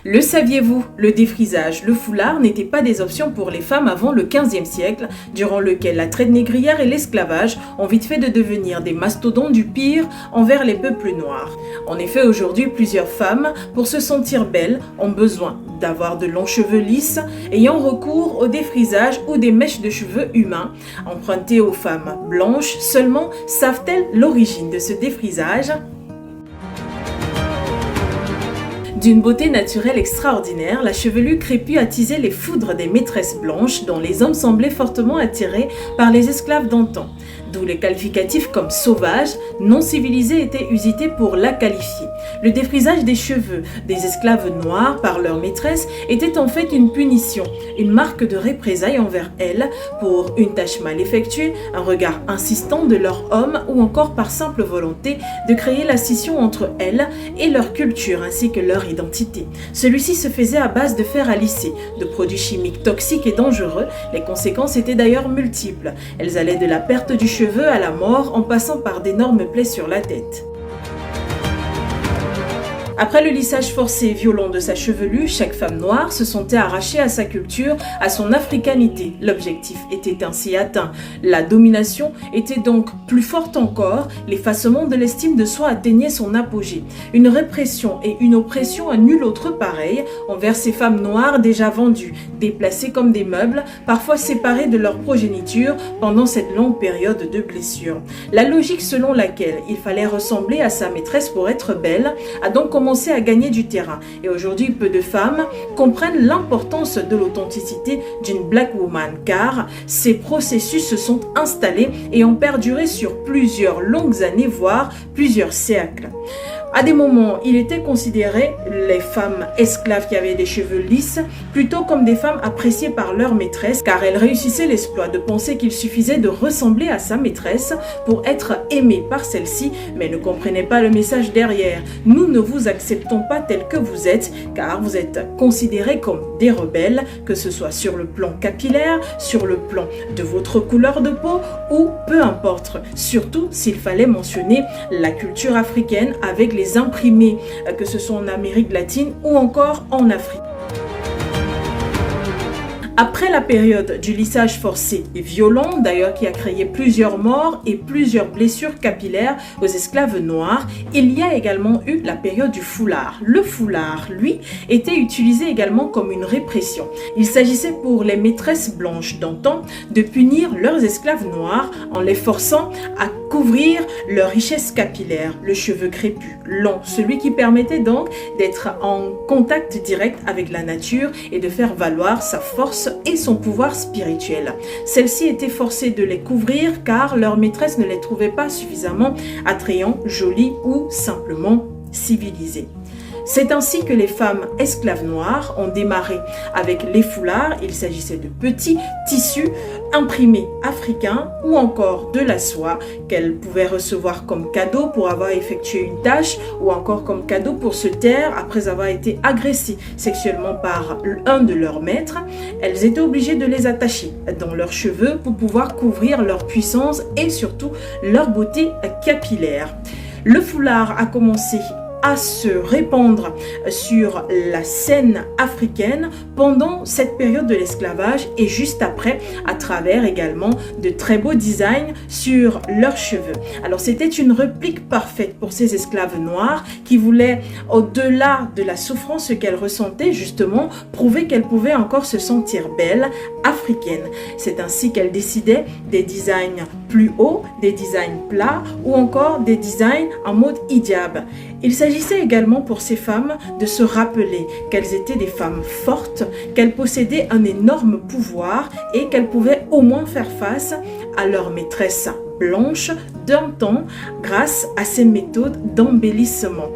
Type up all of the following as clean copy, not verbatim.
Le saviez-vous, le défrisage, le foulard n'étaient pas des options pour les femmes avant le XVe siècle, durant lequel la traite négrière et l'esclavage ont vite fait de devenir des mastodontes du pire envers les peuples noirs. En effet, aujourd'hui, plusieurs femmes, pour se sentir belles, ont besoin d'avoir de longs cheveux lisses, ayant recours au défrisage ou des mèches de cheveux humains. Empruntées aux femmes blanches, seulement savent-elles l'origine de ce défrisage ? D'une beauté naturelle extraordinaire, la chevelure crépue attisait les foudres des maîtresses blanches dont les hommes semblaient fortement attirés par les esclaves d'antan. D'où les qualificatifs comme sauvage, non civilisé étaient usités pour la qualifier. Le défrisage des cheveux des esclaves noirs par leur maîtresse était en fait une punition, une marque de représailles envers elles pour une tâche mal effectuée, un regard insistant de leur homme ou encore par simple volonté de créer la scission entre elles et leur culture ainsi que leur identité. Celui-ci se faisait à base de fer à lisser, de produits chimiques toxiques et dangereux. Les conséquences étaient d'ailleurs multiples. Elles allaient de la perte du cheveu à la mort en passant par d'énormes plaies sur la tête. Après le lissage forcé et violent de sa chevelure, chaque femme noire se sentait arrachée à sa culture, à son africanité. L'objectif était ainsi atteint. La domination était donc plus forte encore. L'effacement de l'estime de soi atteignait son apogée. Une répression et une oppression à nul autre pareil envers ces femmes noires déjà vendues, déplacées comme des meubles, parfois séparées de leur progéniture pendant cette longue période de blessure. La logique selon laquelle il fallait ressembler à sa maîtresse pour être belle a donc commencé à gagner du terrain. Et aujourd'hui, peu de femmes comprennent l'importance de l'authenticité d'une black woman, car ces processus se sont installés et ont perduré sur plusieurs longues années, voire plusieurs siècles. À des moments, il était considéré les femmes esclaves qui avaient des cheveux lisses plutôt comme des femmes appréciées par leur maîtresse, car elles réussissaient l'exploit de penser qu'il suffisait de ressembler à sa maîtresse pour être aimée par celle-ci, mais ne comprenaient pas le message derrière. Nous ne vous acceptons pas tel que vous êtes, car vous êtes considérés comme des rebelles, que ce soit sur le plan capillaire, sur le plan de votre couleur de peau ou peu importe. Surtout s'il fallait mentionner la culture africaine avec les imprimés, que ce soit en Amérique latine ou encore en Afrique. Après la période du lissage forcé et violent, d'ailleurs qui a créé plusieurs morts et plusieurs blessures capillaires aux esclaves noirs, il y a également eu la période du foulard. Le foulard, lui, était utilisé également comme une répression. Il s'agissait pour les maîtresses blanches d'antan de punir leurs esclaves noirs en les forçant à couvrir leur richesse capillaire, le cheveu crépus, long, celui qui permettait donc d'être en contact direct avec la nature et de faire valoir sa force et son pouvoir spirituel. Celles-ci étaient forcées de les couvrir car leur maîtresse ne les trouvait pas suffisamment attrayants, jolis ou simplement civilisées. C'est ainsi que les femmes esclaves noires ont démarré avec les foulards. Il s'agissait de petits tissus imprimés africains ou encore de la soie qu'elles pouvaient recevoir comme cadeau pour avoir effectué une tâche ou encore comme cadeau pour se taire après avoir été agressées sexuellement par un de leurs maîtres. Elles étaient obligées de les attacher dans leurs cheveux pour pouvoir couvrir leur puissance et surtout leur beauté capillaire. Le foulard a commencé à se répandre sur la scène africaine pendant cette période de l'esclavage et juste après à travers également de très beaux designs sur leurs cheveux. Alors c'était une réplique parfaite pour ces esclaves noirs qui voulaient, au-delà de la souffrance qu'elles ressentaient, justement prouver qu'elles pouvaient encore se sentir belles, africaines. C'est ainsi qu'elles décidaient des designs plus hauts, des designs plats ou encore des designs en mode hijab. Il s'agissait également pour ces femmes de se rappeler qu'elles étaient des femmes fortes, qu'elles possédaient un énorme pouvoir et qu'elles pouvaient au moins faire face à leur maîtresse blanche d'un temps grâce à ces méthodes d'embellissement.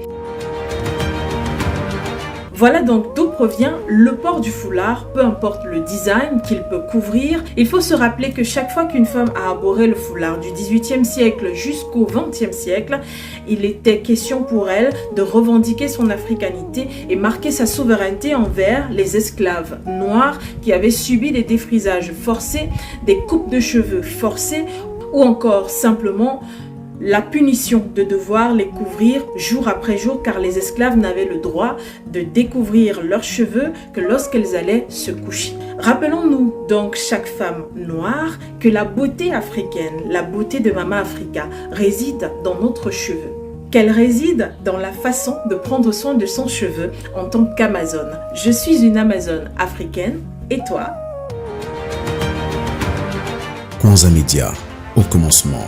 Voilà donc d'où provient le port du foulard, peu importe le design qu'il peut couvrir. Il faut se rappeler que chaque fois qu'une femme a arboré le foulard du XVIIIe siècle jusqu'au XXe siècle, il était question pour elle de revendiquer son africanité et marquer sa souveraineté envers les esclaves noirs qui avaient subi des défrisages forcés, des coupes de cheveux forcées ou encore simplement la punition de devoir les couvrir jour après jour car les esclaves n'avaient le droit de découvrir leurs cheveux que lorsqu'elles allaient se coucher. Rappelons-nous donc chaque femme noire que la beauté africaine, la beauté de Mama Africa réside dans notre cheveu. Qu'elle réside dans la façon de prendre soin de son cheveu en tant qu'Amazone. Je suis une Amazone africaine, et toi? Kwanzaa Media, au commencement.